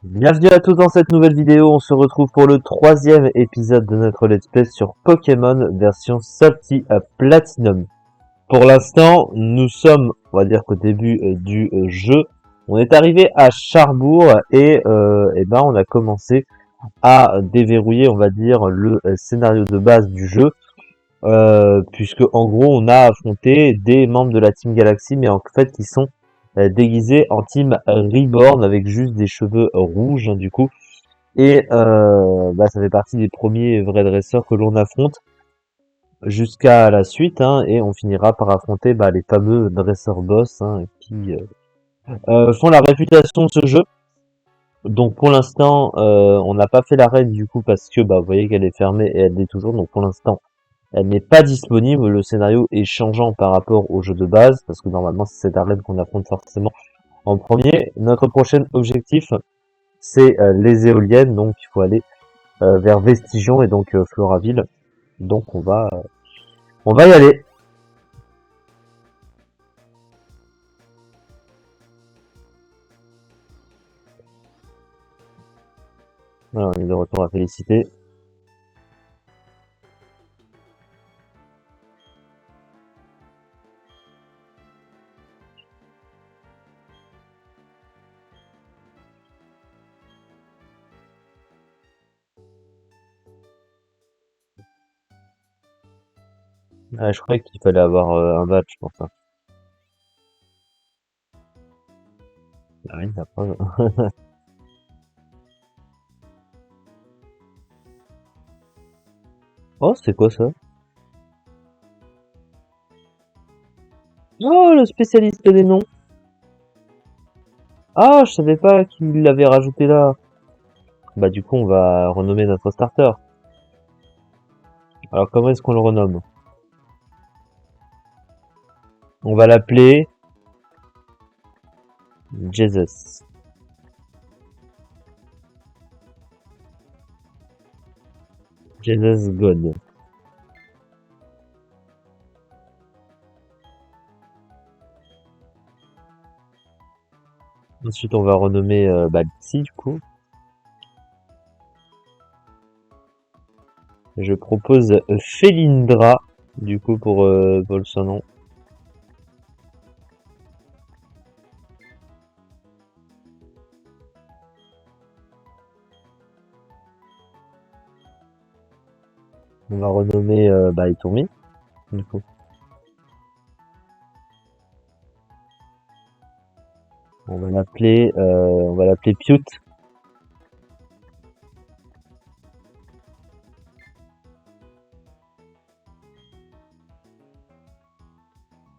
Bienvenue à tous dans cette nouvelle vidéo, on se retrouve pour le troisième épisode de notre let's play sur Pokémon version Salty Platinum. Pour l'instant, nous sommes, on va dire qu'au début du jeu, on est arrivé à Charbourg et ben on a commencé à déverrouiller, on va dire, le scénario de base du jeu, puisque en gros on a affronté des membres de la Team Galaxy, mais en fait qui sont déguisés en Team Reborn avec juste des cheveux rouges, hein, du coup. Et bah, ça fait partie des premiers vrais dresseurs que l'on affronte jusqu'à la suite, hein, et on finira par affronter bah, les fameux dresseurs boss, hein, qui font la réputation de ce jeu. Donc pour l'instant, on n'a pas fait l'arène du coup parce que bah, vous voyez qu'elle est fermée et elle l'est toujours. Donc pour l'instant, elle n'est pas disponible. Le scénario est changeant par rapport au jeu de base parce que normalement c'est cette arène qu'on affronte forcément en premier. Notre prochain objectif, c'est les éoliennes. Donc il faut aller vers Vestigion et donc Floraville. Donc on va y aller. Voilà, on est de retour à Félicité. Ah, je croyais qu'il fallait avoir un badge pour ça. Ah oui, la preuve. Oh, c'est quoi ça? Oh, le spécialiste des noms. Ah, je savais pas qu'il l'avait rajouté là. Bah du coup, on va renommer notre starter. Alors comment est-ce qu'on le renomme? On va l'appeler Jesus. Jesus God. Ensuite, on va renommer bah, Litsy, du coup. Je propose Felindra, du coup, pour le surnom. On va renommer bah, Itomi, du coup. On va l'appeler Piot.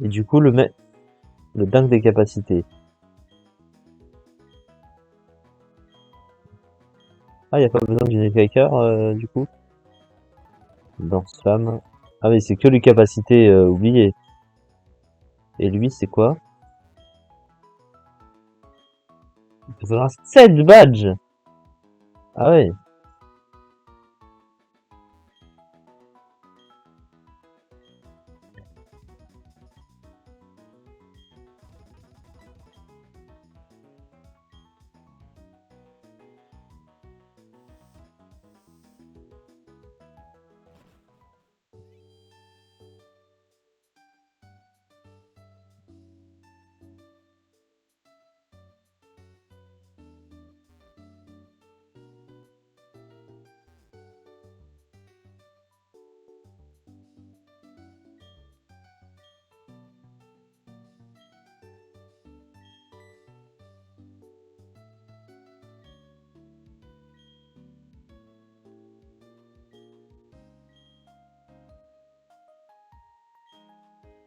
Et du coup, le dingue des capacités. Ah, y a pas besoin d'une écailleur, du coup. Danse femme. Ah mais c'est que les capacités oubliées. Et lui, c'est quoi? Il faudra 7 badges. Ah ouais.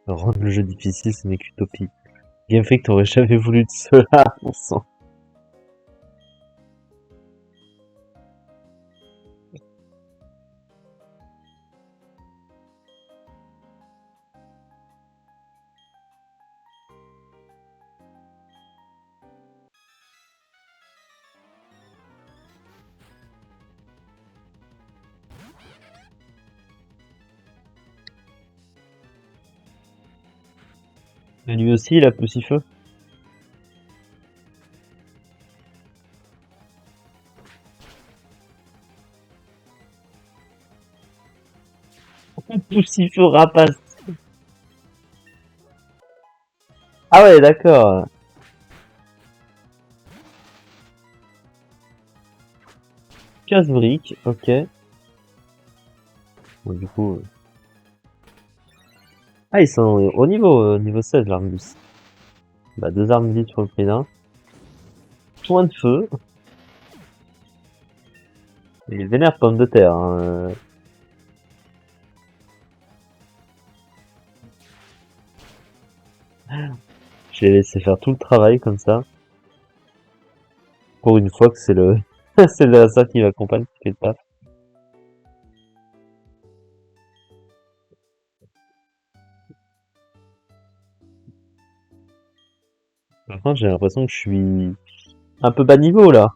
Rendre le jeu difficile, ce n'est qu'utopie. Game Freak, t'aurais jamais voulu de cela, on sent. Et lui aussi, il a petit feu. Poussif au rapace. Ah ouais, d'accord. 15 briques, ok. Bon, du coup... Ah, ils sont au niveau 16, l'Armbus. Bah, 2 armes vides pour le prix d'un. Point de feu. Il est vénère, pomme de terre. Hein. Je l'ai laissé faire tout le travail comme ça. Pour une fois que c'est le... c'est le ça qui m'accompagne qui fait le taf. Par contre, j'ai l'impression que je suis un peu bas niveau, là.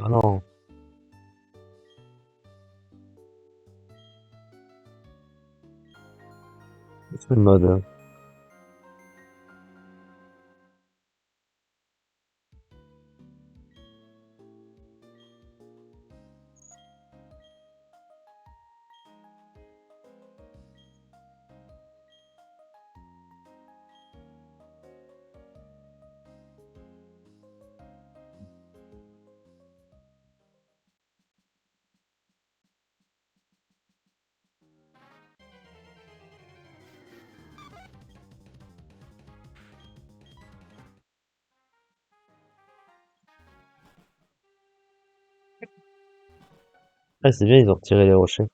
Ah non. C'est le mode. Ah, c'est bien, ils ont retiré les rochers.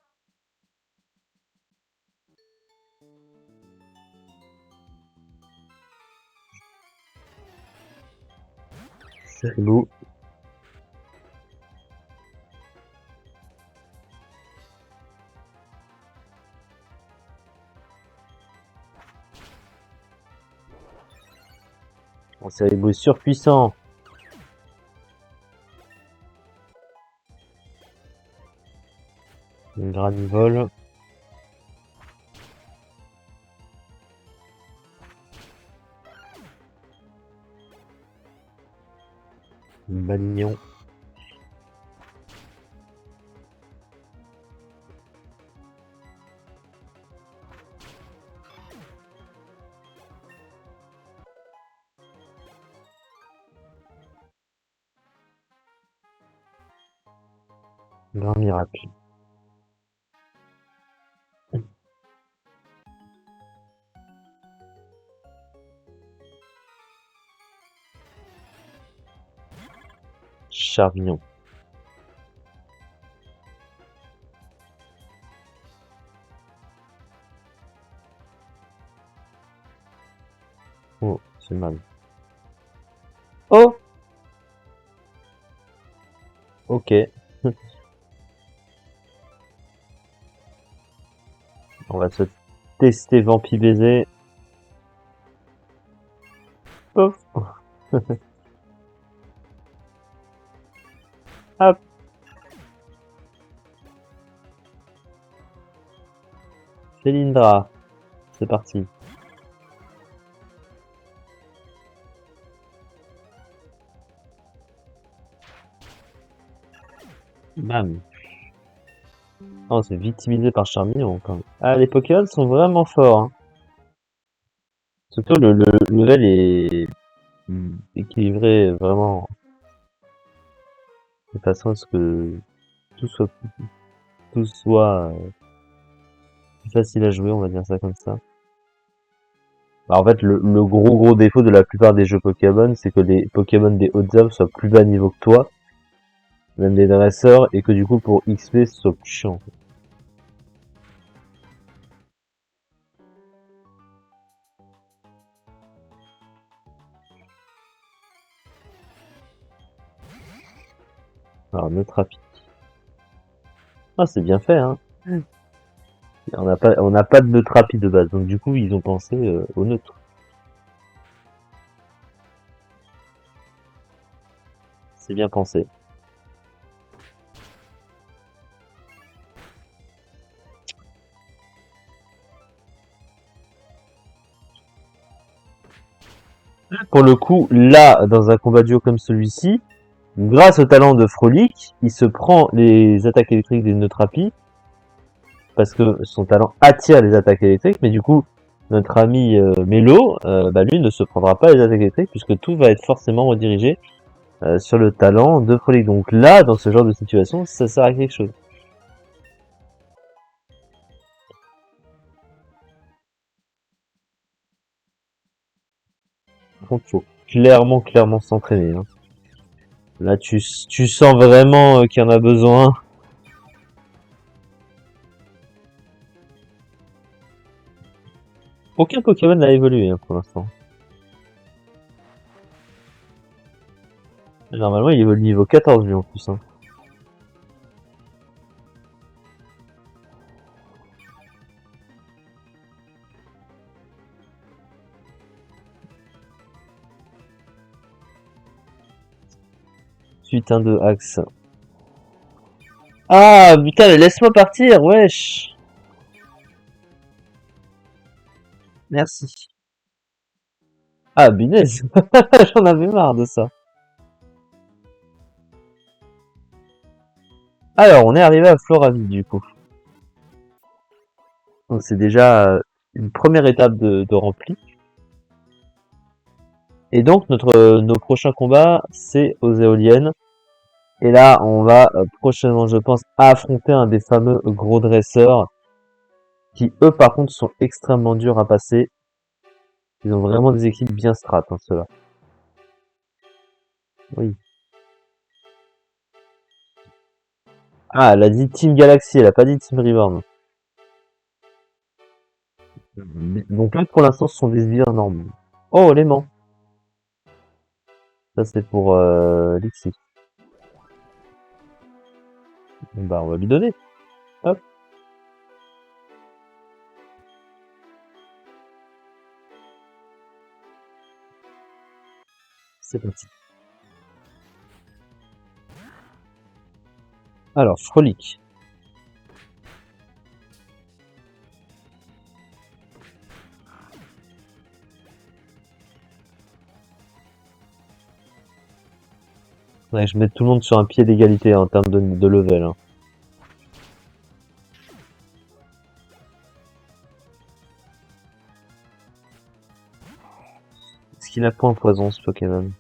C'est rigolo. Bon, c'est les bruits surpuissants. Une granivole. Une balignon. Grand miracle. Charbignon. Oh, c'est mal. Oh! Ok. On va se tester Vampi Baiser. Pof! Hop! Cylindra. C'est parti. Bam. Oh, c'est victimisé par Charmillon, quand même. Ah, les Pokémon sont vraiment forts, hein. Surtout le level est équilibré vraiment de façon à ce que tout soit, tout soit plus facile à jouer, on va dire ça comme ça. Bah, en fait, le gros défaut de la plupart des jeux Pokémon, c'est que les Pokémon des hautes œuvres soient plus bas niveau que toi, même des dresseurs, et que du coup pour XP ce soit plus chiant. Alors notre rapide. Ah, c'est bien fait, hein. On n'a pas de neutre rapide de base, donc du coup ils ont pensé au neutre. C'est bien pensé. Pour le coup, là, dans un combat duo comme celui-ci, grâce au talent de Frolic, il se prend les attaques électriques des Neutrapi, parce que son talent attire les attaques électriques, mais du coup, notre ami Melo, bah lui ne se prendra pas les attaques électriques, puisque tout va être forcément redirigé sur le talent de Frolic. Donc là, dans ce genre de situation, ça sert à quelque chose. Par contre, faut clairement s'entraîner, hein. Là, tu sens vraiment qu'il y en a besoin. Aucun Pokémon n'a évolué, hein, pour l'instant. Normalement, il évolue niveau 14, lui, en plus, hein. Putain de axe. Ah, putain, mais laisse-moi partir, wesh. Merci. Ah, Binez. J'en avais marre de ça. Alors, on est arrivé à Floraville, du coup. Donc, c'est déjà une première étape de rempli. Et donc, nos prochains combats, c'est aux éoliennes. Et là, on va prochainement, je pense, affronter un des fameux gros dresseurs qui, eux, par contre, sont extrêmement durs à passer. Ils ont vraiment des équipes bien strat, hein, ceux-là. Oui. Ah, elle a dit Team Galaxy, elle a pas dit Team Reborn. Donc là, pour l'instant, ce sont des sbires normaux. Oh, l'aimant. Ça, c'est pour Lixi. Bah, on va lui donner. Hop, c'est parti. Alors, Frolic. Ouais, je mets tout le monde sur un pied d'égalité en termes de level, hein. Est-ce qu'il a point poison, ce Pokémon?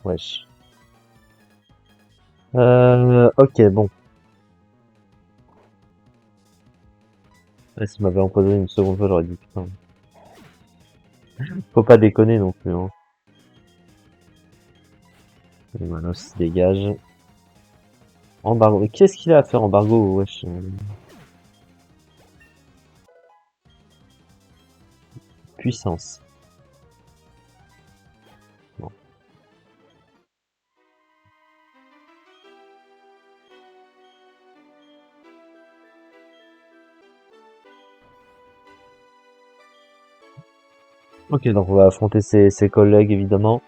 Wesh. Ok, bon. Ouais, s'il m'avait empoisonné une seconde fois, j'aurais dit putain. Faut pas déconner non plus, hein. Et voilà, se dégage. Embargo. Mais qu'est-ce qu'il a à faire, Embargo? Wesh. Puissance. Bon. Ok, donc on va affronter ses collègues, évidemment.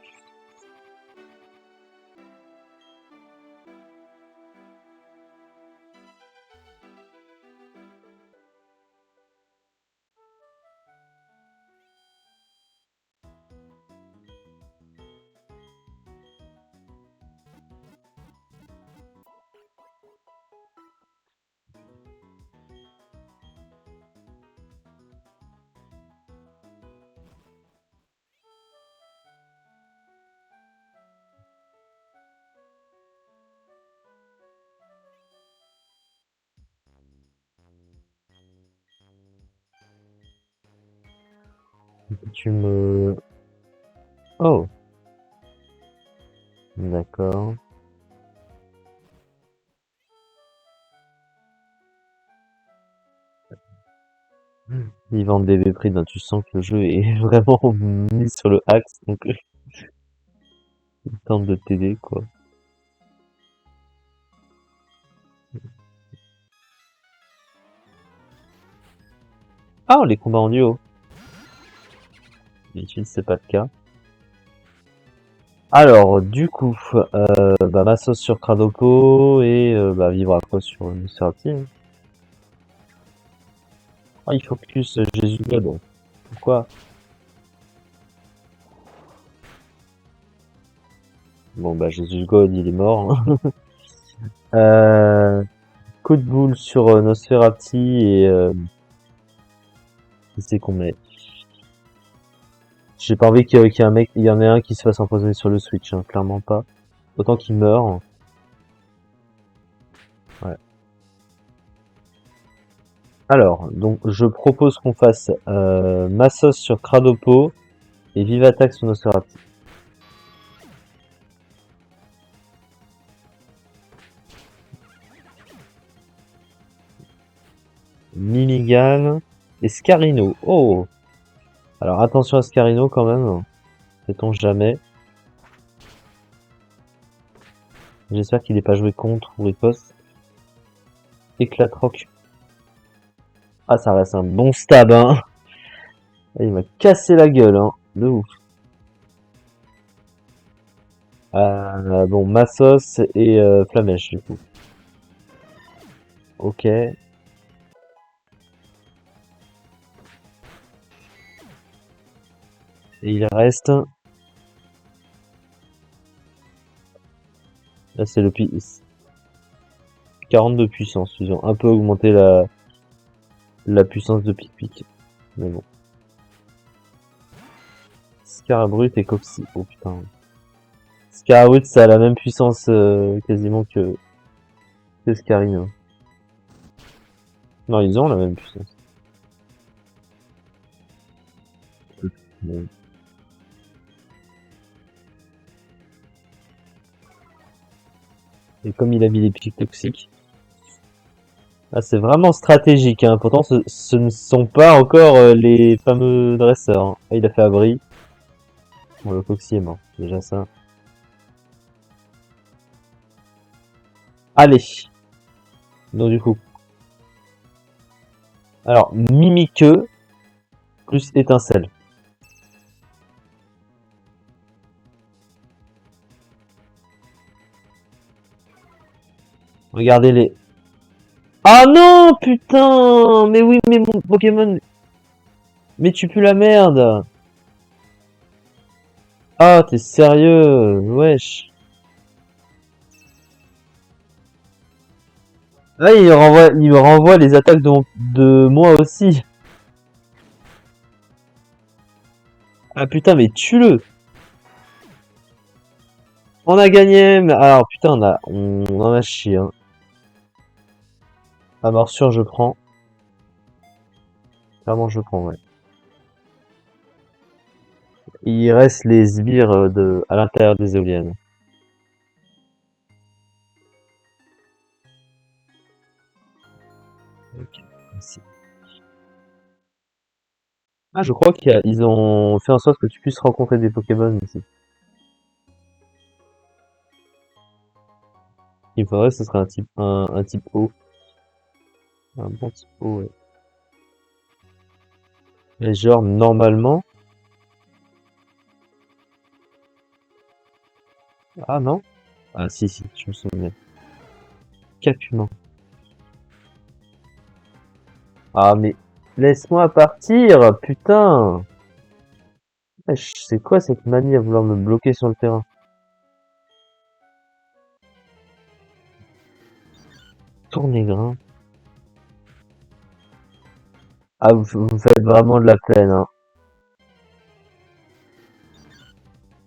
Tu me... Oh, d'accord. Ils vendent des prix, donc tu sens que le jeu est vraiment mis sur le axe, donc ils tentent de t'aider, quoi. Ah, les combats en duo. D'habitude, c'est pas le cas. Alors, du coup, bah, Massos sur Cranopo et bah, Vivre Afro sur Lucerti, hein. Ah, il focus Jésus God. Pourquoi? Bon bah Jesus God, il est mort. Euh, coup de boule sur Nosferati et qui c'est qu'on met. J'ai pas envie qu'il y ait un mec, il y en ait un qui se fasse empoisonner sur le Switch, hein, clairement pas. Autant qu'il meurt. Ouais. Alors, donc je propose qu'on fasse Massos sur Kradopo et Vivatax sur Nosferatu. Mimigan et Scarino. Oh! Alors attention à Scarino quand même. Sait-on jamais. J'espère qu'il n'est pas joué contre ou riposte. Éclatroc. Ah, ça reste un bon stab, hein. Il m'a cassé la gueule, hein. De ouf. Bon, Massos et Flamèche, du coup. Ok. Et il reste... Là, c'est le 42 puissance. Ils ont un peu augmenté la puissance de Pic-Pic. Mais bon. Scarabrut et Coxy. Oh putain. Scarabrut, ça a la même puissance quasiment que Scarino. Non, ils ont la même puissance. Bon. Et comme il a mis des pics toxiques. Ah, c'est vraiment stratégique, hein. Pourtant, ce ne sont pas encore les fameux dresseurs, hein. Ah, il a fait abri. Bon, le Coxy est mort. Déjà ça. Allez. Donc du coup. Alors, Mimiqueux plus étincelle. Regardez les... Ah non, putain! Mais oui, mais mon Pokémon... Mais tu pues la merde! Ah, t'es sérieux? Wesh. Ah, il me renvoie les attaques de moi aussi. Ah putain, mais tue-le! On a gagné, mais alors putain, on en a chié, hein. À morsure, je prends. Clairement, je prends, ouais. Il reste les sbires à l'intérieur des éoliennes. Ok, merci. Ah, je crois qu'ils ont fait en sorte que tu puisses rencontrer des Pokémon ici. Il me faudrait, ce serait un type O. Un bon type O, ouais. Et genre, normalement... Ah non? Ah si, si, je me souviens. Capumin. Ah mais... Laisse-moi partir, putain! Wesh, c'est quoi cette manie à vouloir me bloquer sur le terrain? Tourné-grain. Ah, vous faites vraiment de la peine, hein.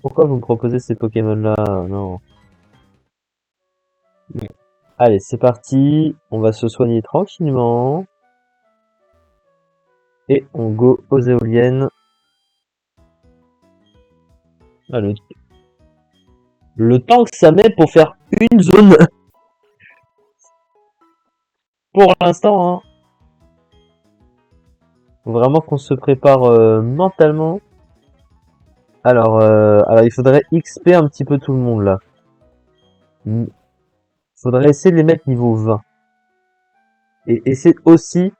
Pourquoi vous me proposez ces Pokémon-là? Non. Allez, c'est parti. On va se soigner tranquillement. Et on go aux éoliennes. Ah, le temps que ça met pour faire une zone pour l'instant, hein. Faut vraiment qu'on se prépare mentalement. Alors il faudrait XP un petit peu tout le monde là. Faudrait essayer de les mettre niveau 20. Et essayer aussi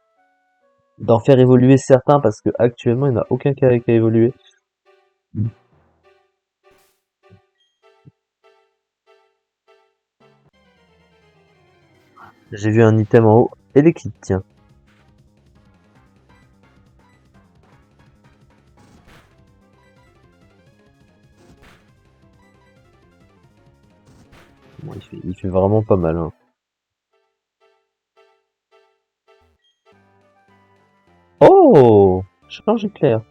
d'en faire évoluer certains parce que actuellement il n'y en a aucun qui a évolué. J'ai vu un item en haut. Électrique, tiens. vraiment pas mal, hein. Oh! Change éclair.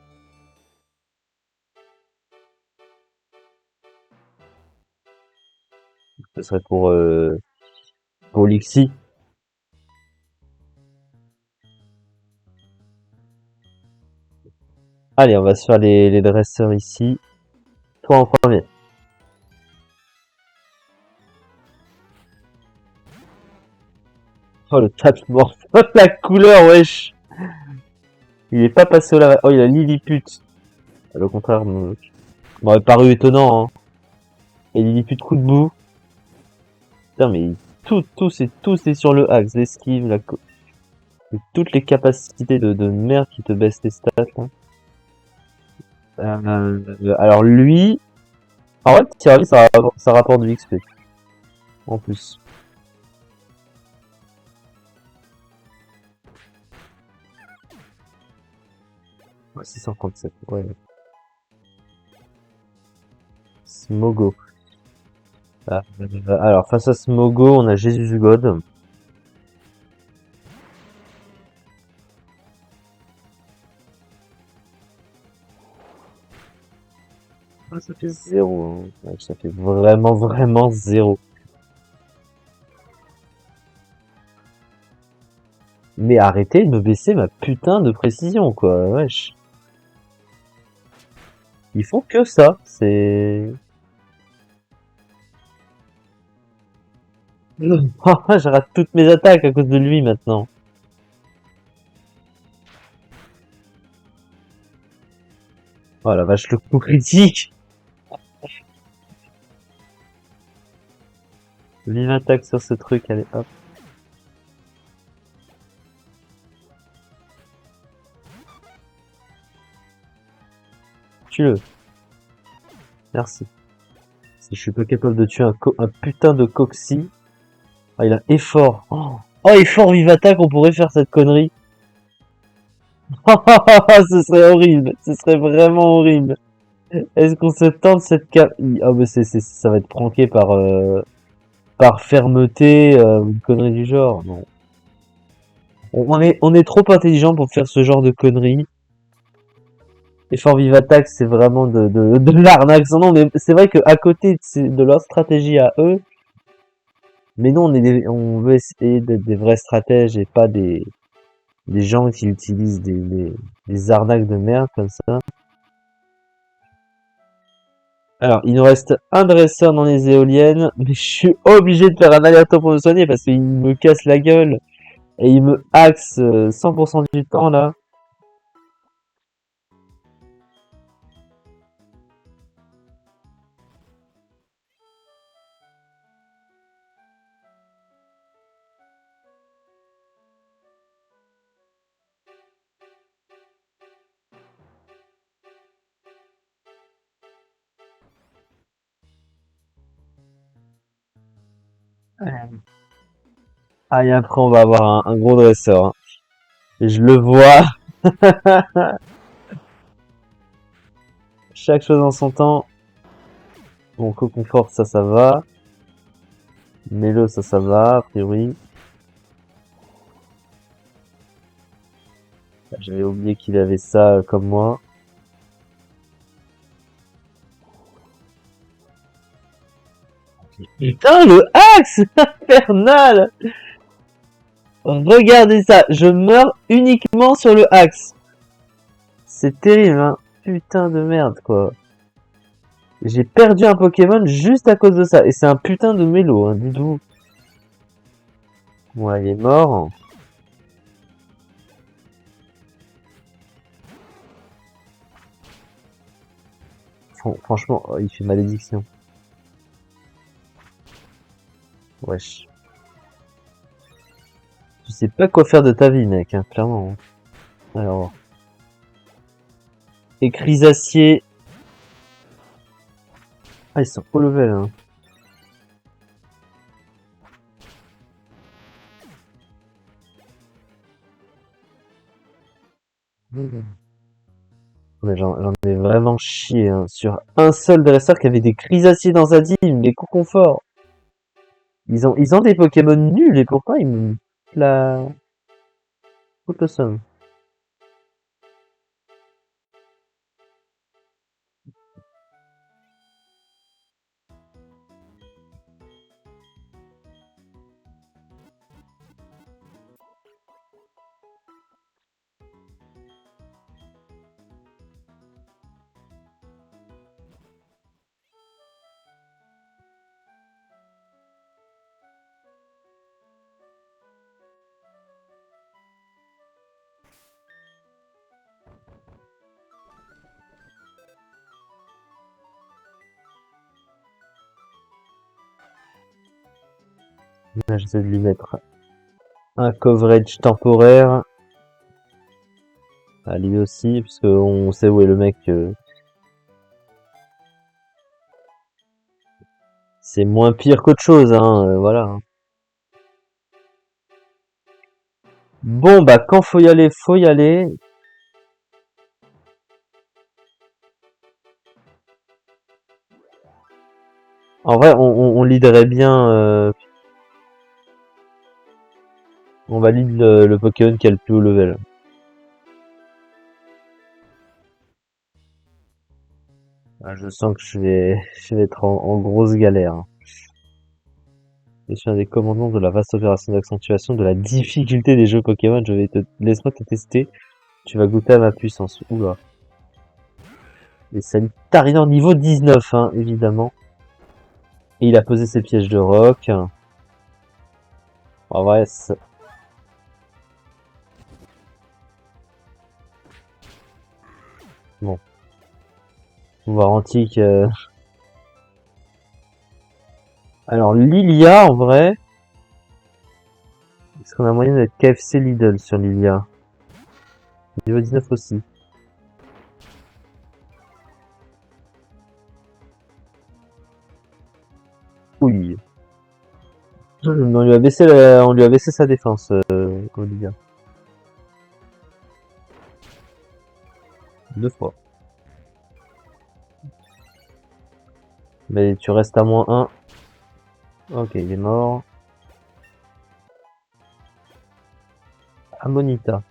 Ce serait pour Lixie. Allez, on va se faire les dresseurs ici. Toi en premier. Oh, le tape mort. La couleur, wesh. Il est pas passé au lava. Oh, il a Lilliput. Le contraire, m'aurait paru étonnant, hein. Et Lilliput coup de bout. Putain, mais tout c'est sur le axe. L'esquive, toutes les capacités de merde qui te baissent tes stats, là. Alors lui, en vrai, Tiralis, ça rapporte du XP. En plus. Ouais, 637, ouais. Smogo. Alors, face à Smogo, on a Jesus God. Ah, ça fait 0, hein. Ouais, ça fait vraiment 0. Mais arrêtez de me baisser ma putain de précision, quoi. Wesh. Ils font que ça. C'est... Je rate toutes mes attaques à cause de lui maintenant. Oh la vache, le coup critique. Vive attaque sur ce truc, allez hop. Tue-le. Merci. Si je suis pas capable de tuer un putain de Coxy. Ah, il a effort. Oh, effort, vive attaque, on pourrait faire cette connerie. Ce serait horrible. Ce serait vraiment horrible. Est-ce qu'on se tente cette carte? Ah, mais ça va être pranké par fermeté, une connerie du genre. Non. On est trop intelligent pour faire ce genre de conneries. Effort Vive Attaque, c'est vraiment de l'arnaque. Non, mais c'est vrai qu'à côté de leur stratégie à eux, mais nous, on veut essayer d'être des vrais stratèges et pas des gens qui utilisent des arnaques de merde comme ça. Alors, il nous reste un dresseur dans les éoliennes, mais je suis obligé de faire un aléatoire pour me soigner parce qu'il me casse la gueule et il me axe 100% du temps là. Ah, et après on va avoir un gros dresseur, hein. Et je le vois. Chaque chose en son temps. Bon, Coconfort, ça va. Mélo, ça va, a priori. J'avais oublié qu'il avait ça comme moi. Putain, le axe infernal! Regardez ça, je meurs uniquement sur le axe. C'est terrible, hein. Putain de merde, quoi. J'ai perdu un Pokémon juste à cause de ça. Et c'est un putain de mélo, hein, dites-vous. Ouais, il est mort. Franchement, oh, il fait malédiction. Wesh. Tu sais pas quoi faire de ta vie, mec, hein, clairement. Alors. Écrisacier. Ah, ils sont au level, hein. Mais j'en ai vraiment chié, hein, sur un seul dresseur qui avait des crisaciers dans sa team, des coups confort. Ils ont des Pokémon nuls et pourtant ils me la foutent le seum. Là, j'essaie de lui mettre un coverage temporaire. À lui aussi, puisque on sait où est le mec. C'est moins pire qu'autre chose, hein, voilà. Bon, bah, quand faut y aller, faut y aller. En vrai, on leaderait bien. On va lead le Pokémon qui a le plus haut level. Ah, je sens que je vais être en grosse galère. Je suis un des commandants de la vaste opération d'accentuation de la difficulté des jeux Pokémon. Laisse-moi te tester. Tu vas goûter à ma puissance. Oula. Et Salutarina niveau 19, hein, évidemment. Et il a posé ses pièges de roc. En vrai, bon. Pouvoir antique. Alors, Lilia, en vrai. Est-ce qu'on a moyen d'être KFC Lidl sur Lilia? Niveau 19 aussi. Oui. On lui a baissé, on lui a baissé sa défense, Olivia. 2 fois. Mais tu restes à moins 1. Ok, il est mort. Amonita.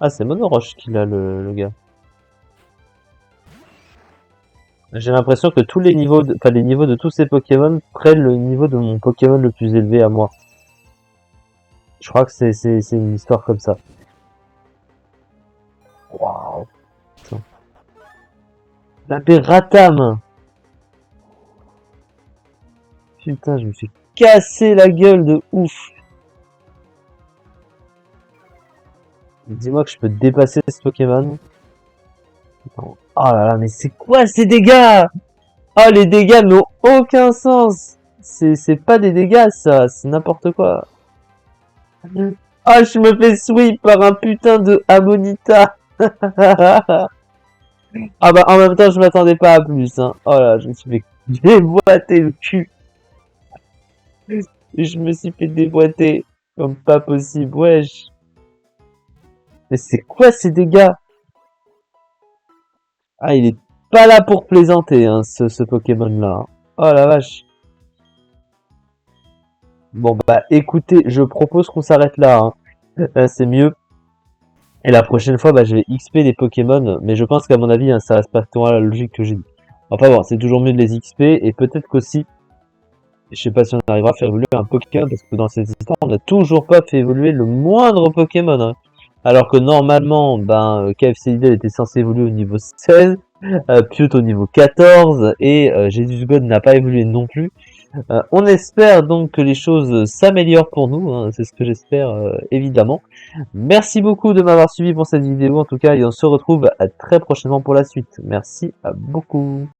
Ah, c'est Monoroche qu'il a, le gars. J'ai l'impression que tous les niveaux, enfin les niveaux de tous ces Pokémon prennent le niveau de mon Pokémon le plus élevé à moi. Je crois que c'est une histoire comme ça. Waouh. La Beratam. Putain, je me fais casser la gueule de ouf. Dis-moi que je peux dépasser ce Pokémon. Oh là là, mais c'est quoi ces dégâts? Oh, les dégâts n'ont aucun sens. C'est pas des dégâts, ça. C'est n'importe quoi. Ah, je me fais sweep par un putain de Amonita. Ah bah, en même temps, je m'attendais pas à plus, hein. Oh là, je me suis fait déboîter le cul. Je me suis fait déboîter. Comme pas possible, wesh. Mais c'est quoi ces dégâts? Ah, il est pas là pour plaisanter, hein, ce Pokémon-là. Oh la vache. Bon bah écoutez, je propose qu'on s'arrête là, hein. C'est mieux. Et la prochaine fois, bah, je vais XP les Pokémon, mais je pense qu'à mon avis, hein, ça respectera la logique que j'ai dit. Enfin bon, c'est toujours mieux de les XP, et peut-être qu'aussi, je sais pas si on arrivera à faire évoluer un Pokémon, parce que dans cette histoire, on n'a toujours pas fait évoluer le moindre Pokémon, hein. Alors que normalement, ben, KFC Lidl était censé évoluer au niveau 16, Piot au niveau 14, et Jesus God n'a pas évolué non plus. On espère donc que les choses s'améliorent pour nous, hein, c'est ce que j'espère évidemment. Merci beaucoup de m'avoir suivi pour cette vidéo en tout cas et on se retrouve très prochainement pour la suite. Merci beaucoup.